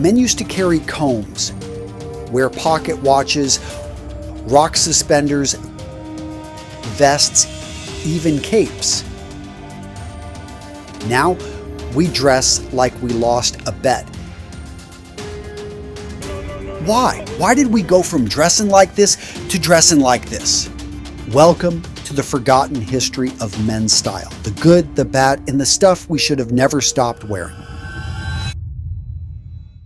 Men used to carry combs, wear pocket watches, rock suspenders, vests, even capes. Now, we dress like we lost a bet. Why? Why did we go from dressing like this to dressing like this? Welcome to the forgotten history of men's style. The good, the bad, and the stuff we should have never stopped wearing.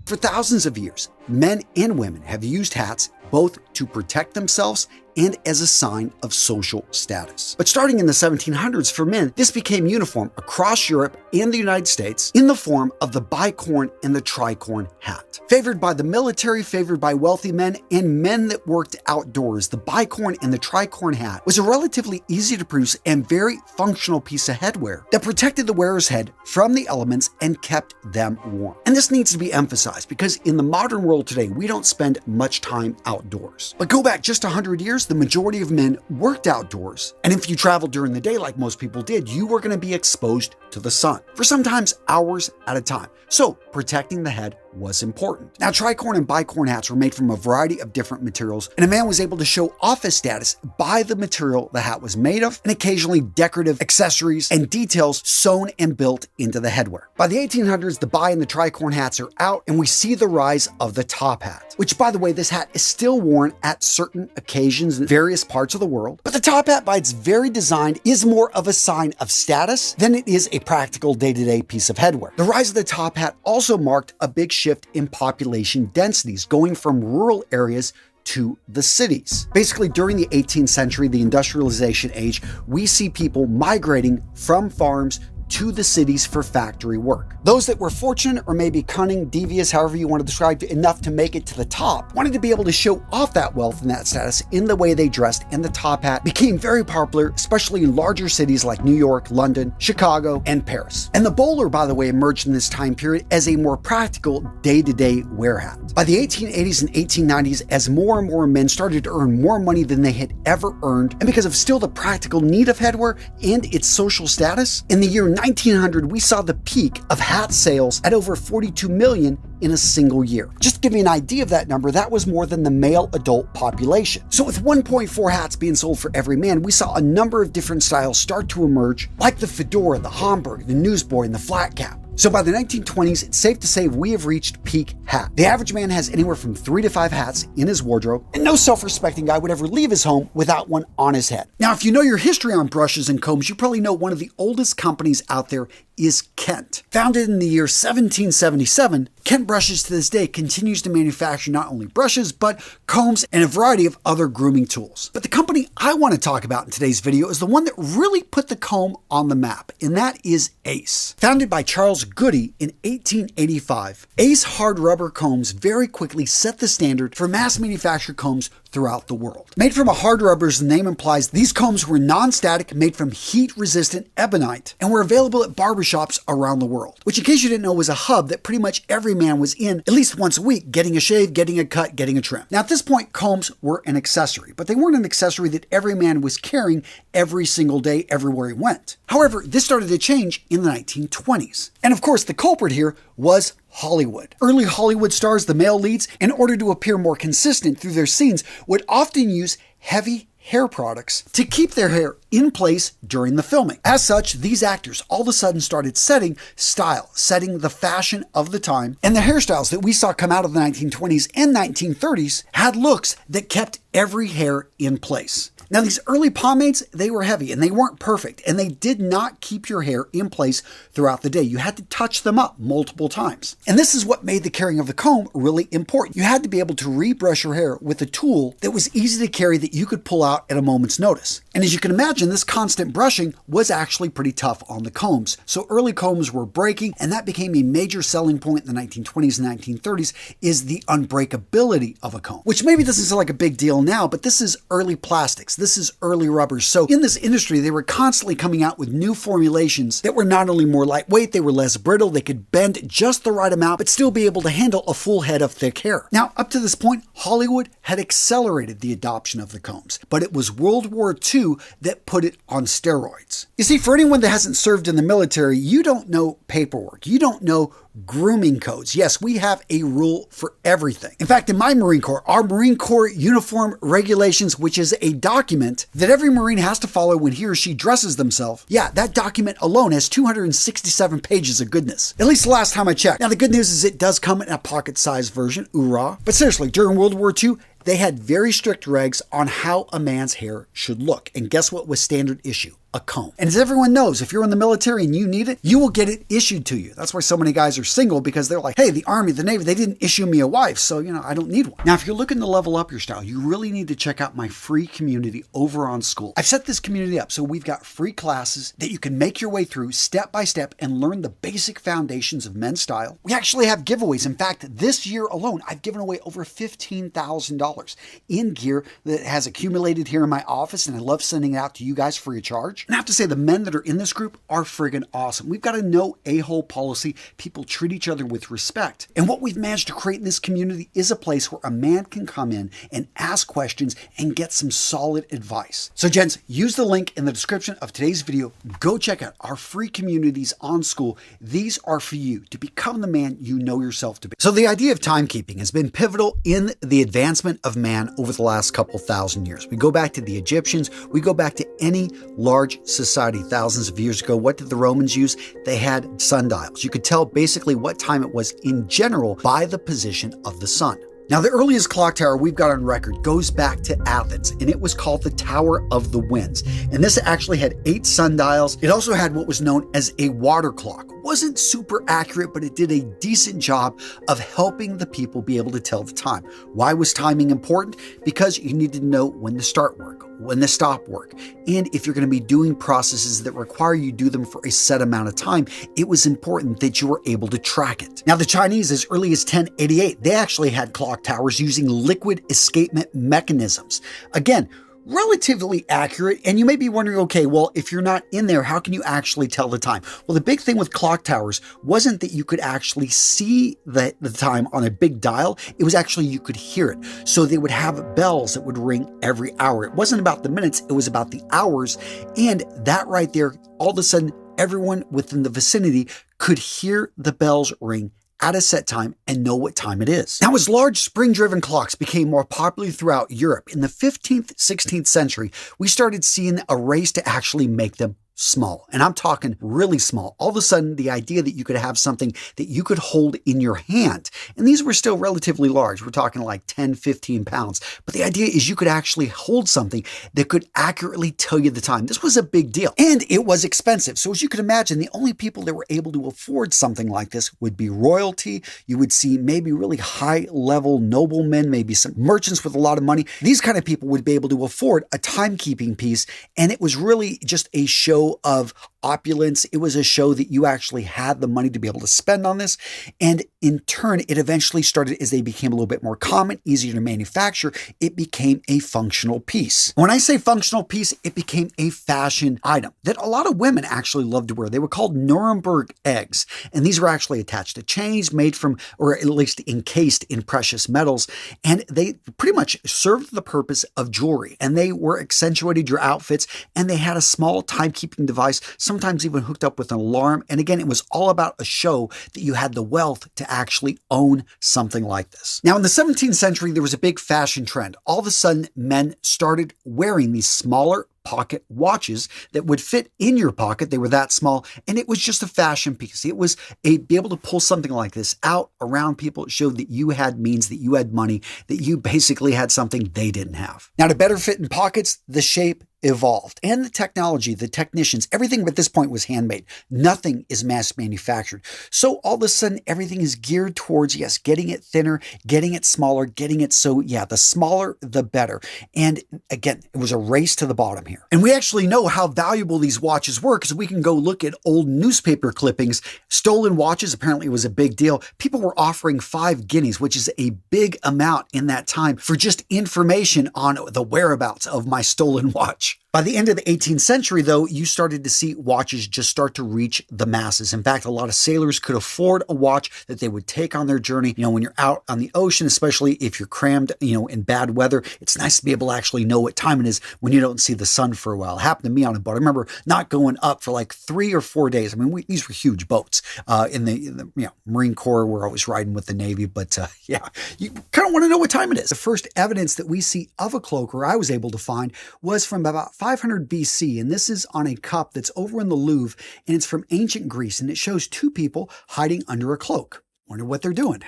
For thousands of years, men and women have used hats both to protect themselves and as a sign of social status. But starting in the 1700s for men, this became uniform across Europe and the United States in the form of the bicorn and the tricorn hat. Favored by the military, favored by wealthy men, and men that worked outdoors, the bicorn and the tricorn hat was a relatively easy to produce and very functional piece of headwear that protected the wearer's head from the elements and kept them warm. And this needs to be emphasized because in the modern world today, we don't spend much time outdoors. But go back just 100 years, the majority of men worked outdoors. And if you traveled during the day like most people did, you were going to be exposed to the sun for sometimes hours at a time. So protecting the head was important. Now, tricorn and bicorn hats were made from a variety of different materials, and a man was able to show off his status by the material the hat was made of, and occasionally decorative accessories and details sewn and built into the headwear. By the 1800s, the bi and the tricorn hats are out, and we see the rise of the top hat, which, by the way, this hat is still worn at certain occasions in various parts of the world. But the top hat, by its very design, is more of a sign of status than it is a practical day-to-day piece of headwear. The rise of the top hat also marked a big shift in population densities, going from rural areas to the cities. Basically, during the 18th century, the industrialization age, we see people migrating from farms to the cities for factory work. Those that were fortunate or maybe cunning, devious, however you want to describe it, enough to make it to the top, wanted to be able to show off that wealth and that status in the way they dressed, and the top hat became very popular, especially in larger cities like New York, London, Chicago, and Paris. And the bowler, by the way, emerged in this time period as a more practical day-to-day wear hat. By the 1880s and 1890s, as more and more men started to earn more money than they had ever earned, and because of still the practical need of headwear and its social status, in the year 1900, we saw the peak of hat sales at over 42 million in a single year. Just to give you an idea of that number, that was more than the male adult population. So with 1.4 hats being sold for every man, we saw a number of different styles start to emerge, like the fedora, the Homburg, the newsboy, and the flat cap. So by the 1920s, it's safe to say we have reached peak hat. The average man has anywhere from 3 to 5 hats in his wardrobe, and no self-respecting guy would ever leave his home without one on his head. Now, if you know your history on brushes and combs, you probably know one of the oldest companies out there is Kent. Founded in the year 1777, Kent Brushes to this day continues to manufacture not only brushes, but combs and a variety of other grooming tools. But the company I want to talk about in today's video is the one that really put the comb on the map, and that is Ace. Founded by Charles Goody in 1885, Ace hard rubber combs very quickly set the standard for mass manufactured combs throughout the world. Made from a hard rubber, as the name implies, these combs were non-static, made from heat-resistant ebonite, and were available at barbershops around the world, which, in case you didn't know, was a hub that pretty much every man was in at least once a week, getting a shave, getting a cut, getting a trim. Now, at this point, combs were an accessory, but they weren't an accessory that every man was carrying every single day, everywhere he went. However, this started to change in the 1920s. And of course, the culprit here was Hollywood. Early Hollywood stars, the male leads, in order to appear more consistent through their scenes, would often use heavy hair products to keep their hair in place during the filming. As such, these actors all of a sudden started setting style, setting the fashion of the time, and the hairstyles that we saw come out of the 1920s and 1930s had looks that kept every hair in place. Now, these early pomades, they were heavy and they weren't perfect, and they did not keep your hair in place throughout the day. You had to touch them up multiple times. And this is what made the carrying of the comb really important. You had to be able to rebrush your hair with a tool that was easy to carry, that you could pull out at a moment's notice. And as you can imagine, this constant brushing was actually pretty tough on the combs. So early combs were breaking, and that became a major selling point in the 1920s and 1930s, is the unbreakability of a comb, which maybe doesn't sound like a big deal now, but this is early plastics. This is early rubbers. So in this industry, they were constantly coming out with new formulations that were not only more lightweight, they were less brittle, they could bend just the right amount, but still be able to handle a full head of thick hair. Now, up to this point, Hollywood had accelerated the adoption of the combs, but it was World War II that put it on steroids. You see, for anyone that hasn't served in the military, you don't know paperwork. You don't know grooming codes. Yes, we have a rule for everything. In fact, in my Marine Corps, our Marine Corps Uniform Regulations, which is a document that every Marine has to follow when he or she dresses themselves, yeah, that document alone has 267 pages of goodness. At least the last time I checked. Now, the good news is it does come in a pocket-sized version, oorah. But seriously, during World War II, they had very strict regs on how a man's hair should look. And guess what was standard issue? A comb. And as everyone knows, if you're in the military and you need it, you will get it issued to you. That's why so many guys are single, because they're like, hey, the Army, the Navy, they didn't issue me a wife, so, I don't need one. Now, if you're looking to level up your style, you really need to check out my free community over on School. I've set this community up so we've got free classes that you can make your way through step by step and learn the basic foundations of men's style. We actually have giveaways. In fact, this year alone, I've given away over $15,000 in gear that has accumulated here in my office, and I love sending it out to you guys free of charge. And I have to say, the men that are in this group are friggin' awesome. We've got a no a-hole policy. People treat each other with respect. And what we've managed to create in this community is a place where a man can come in and ask questions and get some solid advice. So gents, use the link in the description of today's video. Go check out our free communities on School. These are for you to become the man you know yourself to be. So the idea of timekeeping has been pivotal in the advancement of man over the last couple thousand years. We go back to the Egyptians. We go back to any large society thousands of years ago. What did the Romans use? They had sundials. You could tell basically what time it was in general by the position of the sun. Now, the earliest clock tower we've got on record goes back to Athens, and it was called the Tower of the Winds. And this actually had 8 sundials. It also had what was known as a water clock. Wasn't super accurate, but it did a decent job of helping the people be able to tell the time. Why was timing important? Because you needed to know when to start work, when to stop work. And if you're going to be doing processes that require you do them for a set amount of time, it was important that you were able to track it. Now, the Chinese, as early as 1088, they actually had clock towers using liquid escapement mechanisms. Again, relatively accurate. And you may be wondering, okay, well, if you're not in there, how can you actually tell the time? Well, the big thing with clock towers wasn't that you could actually see the time on a big dial. It was actually you could hear it. So they would have bells that would ring every hour. It wasn't about the minutes, it was about the hours. And that right there, all of a sudden, everyone within the vicinity could hear the bells ring at a set time and know what time it is. Now, as large spring-driven clocks became more popular throughout Europe, in the 15th, 16th century, we started seeing a race to actually make them small. And I'm talking really small. All of a sudden, the idea that you could have something that you could hold in your hand, and these were still relatively large. We're talking like 10, 15 pounds. But the idea is you could actually hold something that could accurately tell you the time. This was a big deal. And it was expensive. So as you can imagine, the only people that were able to afford something like this would be royalty. You would see maybe really high-level noblemen, maybe some merchants with a lot of money. These kind of people would be able to afford a timekeeping piece. And it was really just a show of opulence. It was a show that you actually had the money to be able to spend on this. And in turn, it eventually started, as they became a little bit more common, easier to manufacture, it became a functional piece. When I say functional piece, it became a fashion item that a lot of women actually loved to wear. They were called Nuremberg eggs. And these were actually attached to chains made from, or at least encased in precious metals. And they pretty much served the purpose of jewelry. And they were accentuated your outfits. And they had a small timekeeping device, sometimes even hooked up with an alarm. And again, it was all about a show that you had the wealth to actually own something like this. Now, in the 17th century, there was a big fashion trend. All of a sudden, men started wearing these smaller pocket watches that would fit in your pocket. They were that small, and it was just a fashion piece. It was be able to pull something like this out around people. It showed that you had means, that you had money, that you basically had something they didn't have. Now, to better fit in pockets, the shape evolved, and the technology, the technicians, everything at this point was handmade. Nothing is mass manufactured. So all of a sudden, everything is geared towards, yes, getting it thinner, getting it smaller, getting it so, yeah, the smaller, the better. And again, it was a race to the bottom here. And we actually know how valuable these watches were because we can go look at old newspaper clippings. Stolen watches, apparently it was a big deal. People were offering 5 guineas, which is a big amount in that time, for just information on the whereabouts of my stolen watch. By the end of the 18th century, though, you started to see watches just start to reach the masses. In fact, a lot of sailors could afford a watch that they would take on their journey. When you're out on the ocean, especially if you're crammed, in bad weather, it's nice to be able to actually know what time it is when you don't see the sun for a while. It happened to me on a boat. I remember not going up for like 3 or 4 days. These were huge boats in the Marine Corps. We're always riding with the Navy, but you kind of want to know what time it is. The first evidence that we see of a cloak, or I was able to find, was from about 500 BC, and this is on a cup that's over in the Louvre, and it's from ancient Greece, and it shows 2 people hiding under a cloak. Wonder what they're doing.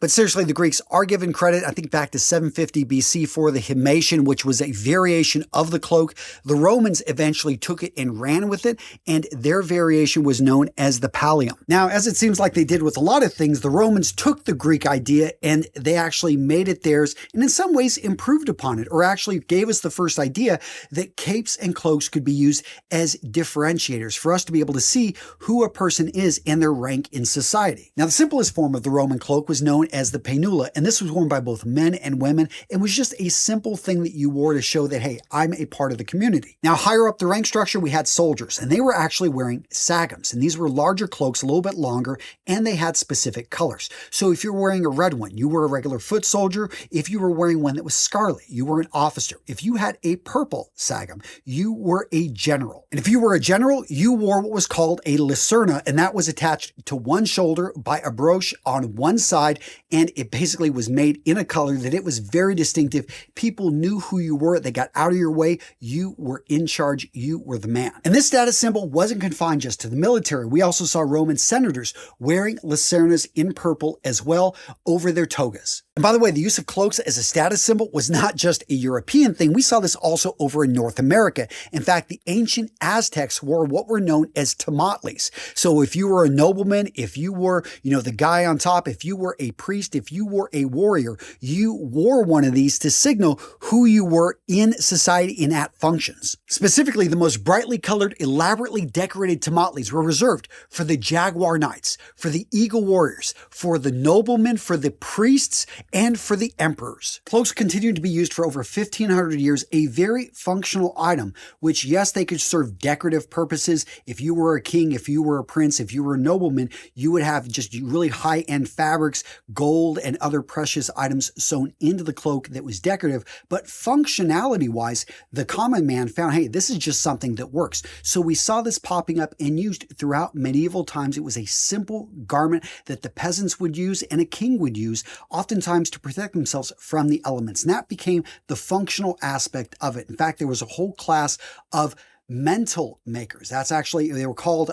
But seriously, the Greeks are given credit, I think back to 750 BC for the himation, which was a variation of the cloak. The Romans eventually took it and ran with it, and their variation was known as the pallium. Now, as it seems like they did with a lot of things, the Romans took the Greek idea and they actually made it theirs, and in some ways improved upon it, or actually gave us the first idea that capes and cloaks could be used as differentiators for us to be able to see who a person is and their rank in society. Now, the simplest form of the Roman cloak was known as the paenula, and this was worn by both men and women. It was just a simple thing that you wore to show that, hey, I'm a part of the community. Now, higher up the rank structure, we had soldiers, and they were actually wearing sagums, and these were larger cloaks, a little bit longer, and they had specific colors. So if you're wearing a red one, you were a regular foot soldier. If you were wearing one that was scarlet, you were an officer. If you had a purple sagum, you were a general. And if you were a general, you wore what was called a licerna, and that was attached to one shoulder by a brooch on one side, and it basically was made in a color that it was very distinctive. People knew who you were. They got out of your way. You were in charge. You were the man. And this status symbol wasn't confined just to the military. We also saw Roman senators wearing licernas in purple as well over their togas. And by the way, the use of cloaks as a status symbol was not just a European thing. We saw this also over in North America. In fact, the ancient Aztecs wore what were known as tomatlis. So if you were a nobleman, if you were, the guy on top, if you were a priest, if you were a warrior, you wore one of these to signal who you were in society and at functions. Specifically, the most brightly colored, elaborately decorated tomatlis were reserved for the jaguar knights, for the eagle warriors, for the noblemen, for the priests, and for the emperors. Cloaks continued to be used for over 1,500 years, a very functional item, which, yes, they could serve decorative purposes. If you were a king, if you were a prince, if you were a nobleman, you would have just really high-end fabrics, gold, and other precious items sewn into the cloak that was decorative. But functionality-wise, the common man found, hey, this is just something that works. So we saw this popping up and used throughout medieval times. It was a simple garment that the peasants would use and a king would use, oftentimes to protect themselves from the elements. And that became the functional aspect of it. In fact, there was a whole class of mantle makers. That's actually, they were called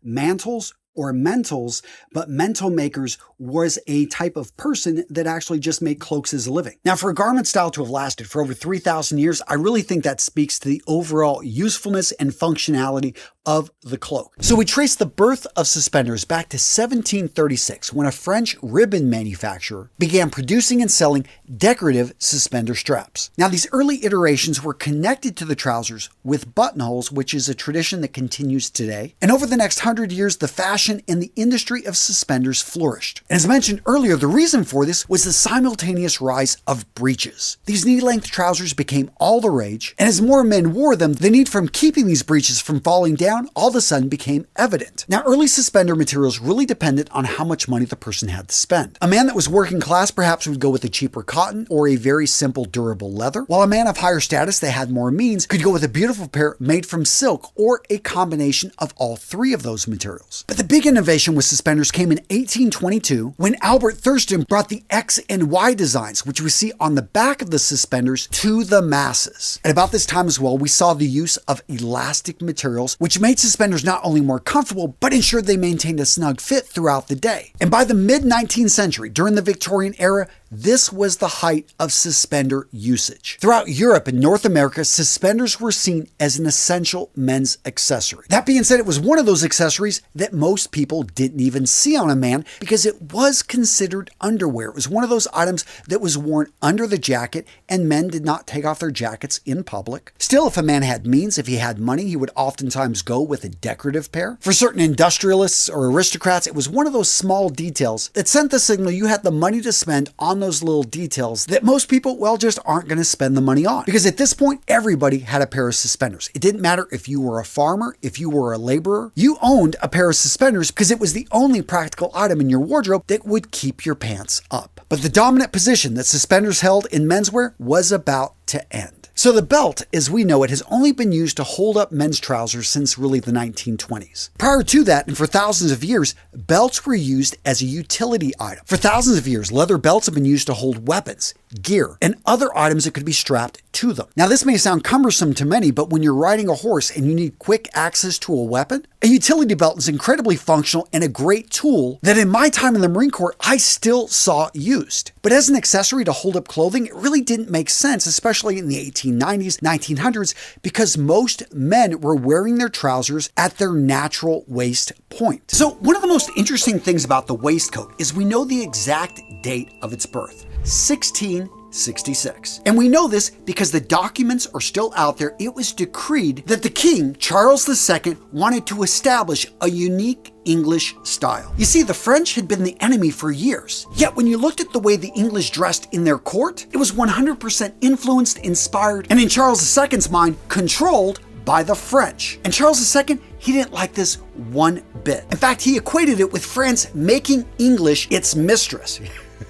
mantles or mentals, but mental makers was a type of person that actually just made cloaks as a living. Now, for a garment style to have lasted for over 3,000 years, I really think that speaks to the overall usefulness and functionality of the cloak. So we trace the birth of suspenders back to 1736, when a French ribbon manufacturer began producing and selling decorative suspender straps. Now, these early iterations were connected to the trousers with buttonholes, which is a tradition that continues today. And over the next 100 years, the fashion and the industry of suspenders flourished. And as mentioned earlier, the reason for this was the simultaneous rise of breeches. These knee-length trousers became all the rage, and as more men wore them, the need from keeping these breeches from falling down all of a sudden became evident. Now, early suspender materials really depended on how much money the person had to spend. A man that was working class perhaps would go with a cheaper cotton or a very simple durable leather, while a man of higher status that had more means could go with a beautiful pair made from silk or a combination of all three of those materials. But the big innovation with suspenders came in 1822 when Albert Thurston brought the X and Y designs, which we see on the back of the suspenders, to the masses. At about this time as well, we saw the use of elastic materials, which made suspenders not only more comfortable, but ensured they maintained a snug fit throughout the day. And by the mid-19th century, during the Victorian era, this was the height of suspender usage. Throughout Europe and North America, suspenders were seen as an essential men's accessory. That being said, it was one of those accessories that most people didn't even see on a man because it was considered underwear. It was one of those items that was worn under the jacket, and men did not take off their jackets in public. Still, if a man had means, if he had money, he would oftentimes go with a decorative pair. For certain industrialists or aristocrats, it was one of those small details that sent the signal you had the money to spend on those little details that most people, well, just aren't going to spend the money on. Because at this point, everybody had a pair of suspenders. It didn't matter if you were a farmer, if you were a laborer, you owned a pair of suspenders because it was the only practical item in your wardrobe that would keep your pants up. But the dominant position that suspenders held in menswear was about to end. So the belt, as we know it, has only been used to hold up men's trousers since really the 1920s. Prior to that, and for thousands of years, belts were used as a utility item. For thousands of years, leather belts have been used to hold weapons, gear, and other items that could be strapped to them. Now, this may sound cumbersome to many, but when you're riding a horse and you need quick access to a weapon, a utility belt is incredibly functional and a great tool that in my time in the Marine Corps, I still saw used. But as an accessory to hold up clothing, it really didn't make sense, especially in the 1890s, 1900s, because most men were wearing their trousers at their natural waist point. So one of the most interesting things about the waistcoat is we know the exact date of its birth, 1666. And we know this because the documents are still out there. It was decreed that the King, Charles II, wanted to establish a unique English style. You see, the French had been the enemy for years. Yet when you looked at the way the English dressed in their court, it was 100% influenced, inspired, and in Charles II's mind, controlled by the French. And Charles II, he didn't like this one bit. In fact, he equated it with France making English its mistress.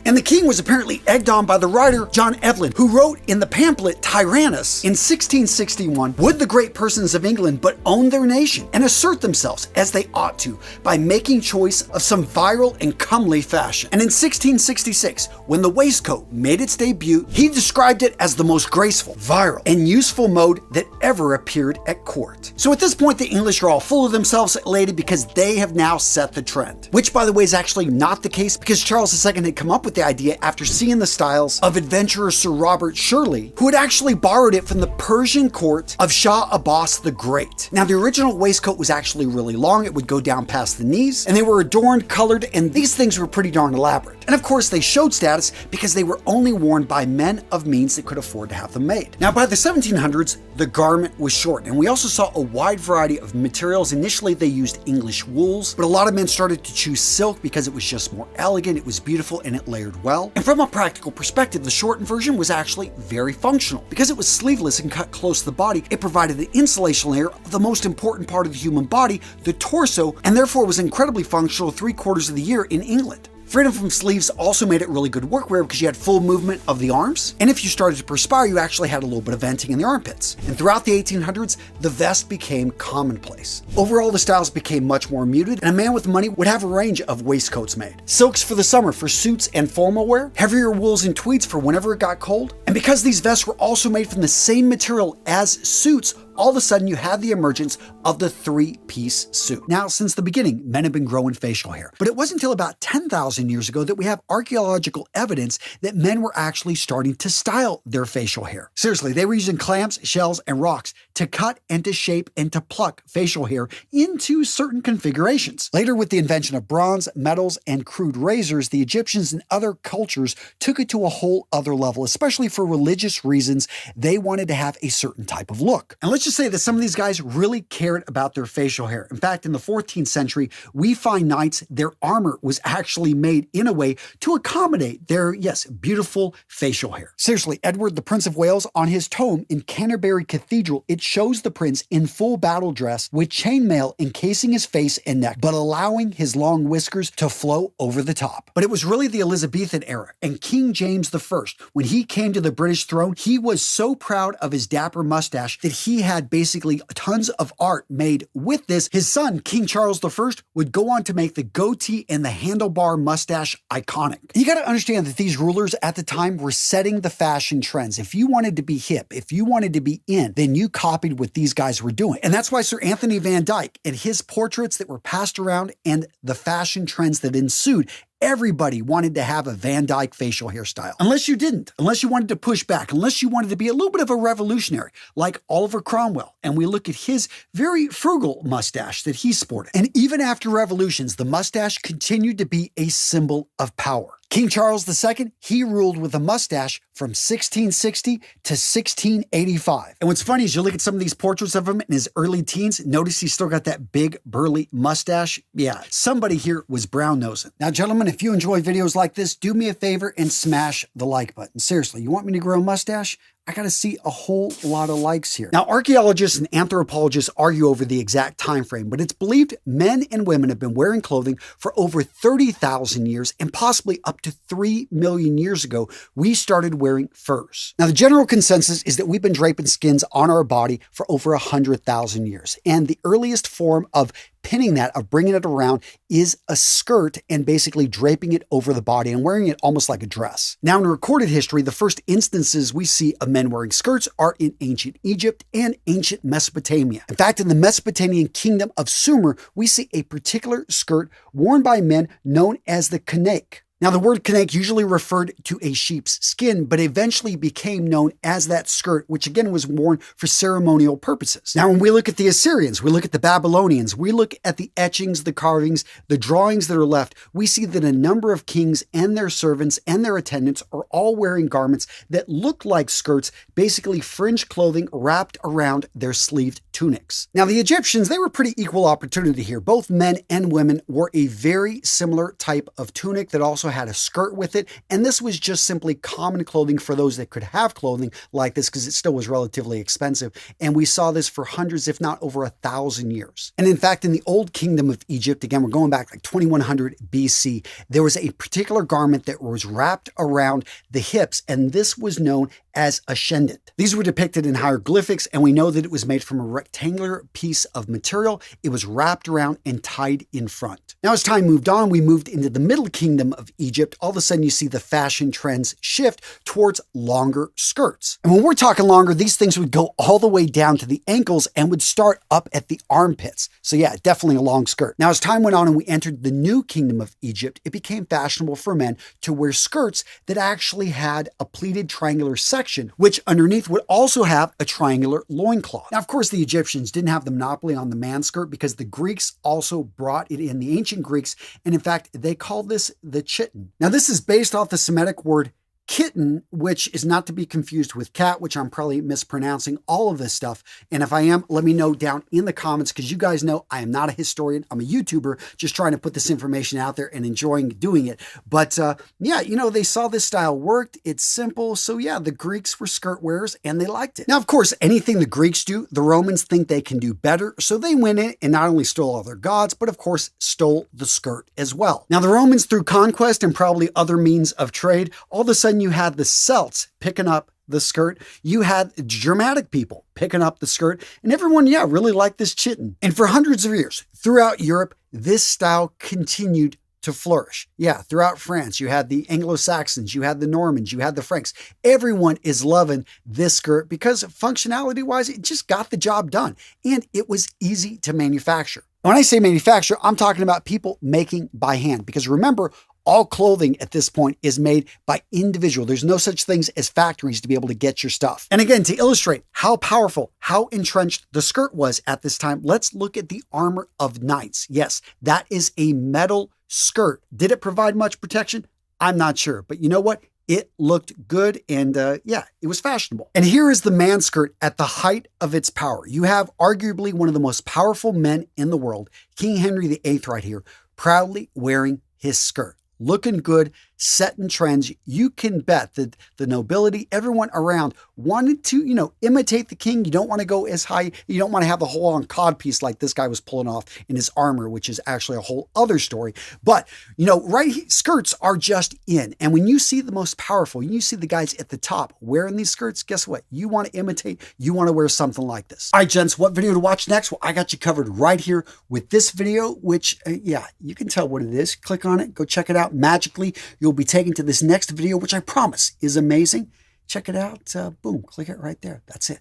And the king was apparently egged on by the writer John Evelyn, who wrote in the pamphlet Tyrannus in 1661, would the great persons of England but own their nation and assert themselves as they ought to by making choice of some virile and comely fashion. And in 1666, when the waistcoat made its debut, he described it as the most graceful, virile, and useful mode that ever appeared at court. So at this point, the English are all full of themselves, elated because they have now set the trend. Which, by the way, is actually not the case because Charles II had come up with the idea after seeing the styles of adventurer Sir Robert Shirley, who had actually borrowed it from the Persian court of Shah Abbas the Great. Now, the original waistcoat was actually really long. It would go down past the knees, and they were adorned, colored, and these things were pretty darn elaborate. And of course, they showed status because they were only worn by men of means that could afford to have them made. Now, by the 1700s, the garment was short, and we also saw a wide variety of materials. Initially, they used English wools, but a lot of men started to choose silk because it was just more elegant, it was beautiful, and it layered well. And from a practical perspective, the shortened version was actually very functional. Because it was sleeveless and cut close to the body, it provided the insulation layer of the most important part of the human body, the torso, and therefore was incredibly functional 3/4 of the year in England. Freedom from sleeves also made it really good workwear because you had full movement of the arms, and if you started to perspire, you actually had a little bit of venting in the armpits. And throughout the 1800s, the vest became commonplace. Overall, the styles became much more muted, and a man with money would have a range of waistcoats made. Silks for the summer for suits and formal wear, heavier wools and tweeds for whenever it got cold. And because these vests were also made from the same material as suits, all of a sudden you had the emergence of the three-piece suit. Now, since the beginning, men have been growing facial hair, but it wasn't until about 10,000 years ago that we have archaeological evidence that men were actually starting to style their facial hair. Seriously, they were using clamps, shells, and rocks to cut and to shape and to pluck facial hair into certain configurations. Later, with the invention of bronze, metals, and crude razors, the Egyptians and other cultures took it to a whole other level, especially for religious reasons. They wanted to have a certain type of look. And let's just say that some of these guys really cared about their facial hair. In fact, in the 14th century, we find knights, their armor was actually made in a way to accommodate their, yes, beautiful facial hair. Seriously, Edward, the Prince of Wales, on his tomb in Canterbury Cathedral, it shows the prince in full battle dress with chainmail encasing his face and neck, but allowing his long whiskers to flow over the top. But it was really the Elizabethan era, and King James I, when he came to the British throne, he was so proud of his dapper mustache that he had basically tons of art made with this. His son, King Charles I, would go on to make the goatee and the handlebar mustache iconic. You got to understand that these rulers at the time were setting the fashion trends. If you wanted to be hip, if you wanted to be in, then you copied what these guys were doing. And that's why Sir Anthony Van Dyck and his portraits that were passed around and the fashion trends that ensued, everybody wanted to have a Van Dyck facial hairstyle. Unless you didn't, unless you wanted to push back, unless you wanted to be a little bit of a revolutionary, like Oliver Cromwell. And we look at his very frugal mustache that he sported. And even after revolutions, the mustache continued to be a symbol of power. King Charles II, he ruled with a mustache from 1660 to 1685. And what's funny is you look at some of these portraits of him in his early teens, notice he's still got that big burly mustache. Yeah, somebody here was brown nosing. Now, gentlemen, if you enjoy videos like this, do me a favor and smash the like button. Seriously, you want me to grow a mustache? I gotta see a whole lot of likes here. Now, archaeologists and anthropologists argue over the exact time frame, but it's believed men and women have been wearing clothing for over 30,000 years, and possibly up to 3 million years ago, we started wearing furs. Now, the general consensus is that we've been draping skins on our body for over 100,000 years, and the earliest form of pinning that, of bringing it around, is a skirt and basically draping it over the body and wearing it almost like a dress. Now, in recorded history, the first instances we see of men wearing skirts are in ancient Egypt and ancient Mesopotamia. In fact, in the Mesopotamian kingdom of Sumer, we see a particular skirt worn by men known as the kanake. Now, the word kanake usually referred to a sheep's skin, but eventually became known as that skirt, which again was worn for ceremonial purposes. Now, when we look at the Assyrians, we look at the Babylonians, we look at the etchings, the carvings, the drawings that are left, we see that a number of kings and their servants and their attendants are all wearing garments that look like skirts, basically fringe clothing wrapped around their sleeved tunics. Now, the Egyptians, they were pretty equal opportunity here. Both men and women wore a very similar type of tunic that also had a skirt with it, and this was just simply common clothing for those that could have clothing like this, because it still was relatively expensive, and we saw this for hundreds, if not over 1,000 years. And in fact, in the old kingdom of Egypt, again, we're going back like 2100 BC, there was a particular garment that was wrapped around the hips, and this was known as a shendit. These were depicted in hieroglyphics, and we know that it was made from a rectangular piece of material. It was wrapped around and tied in front. Now, as time moved on, we moved into the Middle Kingdom of Egypt. All of a sudden, you see the fashion trends shift towards longer skirts. And when we're talking longer, these things would go all the way down to the ankles and would start up at the armpits. So yeah, definitely a long skirt. Now, as time went on and we entered the New Kingdom of Egypt, it became fashionable for men to wear skirts that actually had a pleated triangular section, which underneath would also have a triangular loincloth. Now, of course, the Egyptians didn't have the monopoly on the man skirt, because the Greeks also brought it in, the ancient Greeks, and in fact, they called this the chiton. Now, this is based off the Semitic word kitten, which is not to be confused with cat, which I'm probably mispronouncing all of this stuff. And if I am, let me know down in the comments, because you guys know I am not a historian. I'm a YouTuber just trying to put this information out there and enjoying doing it. But yeah, you know, they saw this style worked. It's simple. So yeah, the Greeks were skirt wearers and they liked it. Now, of course, anything the Greeks do, the Romans think they can do better. So they went in and not only stole all their gods, but of course, stole the skirt as well. Now, the Romans, through conquest and probably other means of trade, all of a sudden you had the Celts picking up the skirt. You had Germanic people picking up the skirt, and everyone, yeah, really liked this chiton. And for hundreds of years throughout Europe, this style continued to flourish. Yeah, throughout France, you had the Anglo-Saxons, you had the Normans, you had the Franks. Everyone is loving this skirt because functionality-wise, it just got the job done, and it was easy to manufacture. When I say manufacture, I'm talking about people making by hand, because remember, all clothing at this point is made by individual. There's no such things as factories to be able to get your stuff. And again, to illustrate how powerful, how entrenched the skirt was at this time, let's look at the armor of knights. Yes, that is a metal skirt. Did it provide much protection? I'm not sure, but you know what? It looked good, and yeah, it was fashionable. And here is the man skirt at the height of its power. You have arguably one of the most powerful men in the world, King Henry VIII right here, proudly wearing his skirt. Looking good, setting trends. You can bet that the nobility, everyone around wanted to, you know, imitate the king. You don't want to go as high. You don't want to have the whole on codpiece like this guy was pulling off in his armor, which is actually a whole other story. But, you know, skirts are just in. And when you see the most powerful, you see the guys at the top wearing these skirts, guess what? You want to imitate, you want to wear something like this. All right, gents, what video to watch next? Well, I got you covered right here with this video, which, yeah, you can tell what it is. Click on it, go check it out. Magically, you'll be taken to this next video, which I promise is amazing. Check it out. Boom, click it right there. That's it.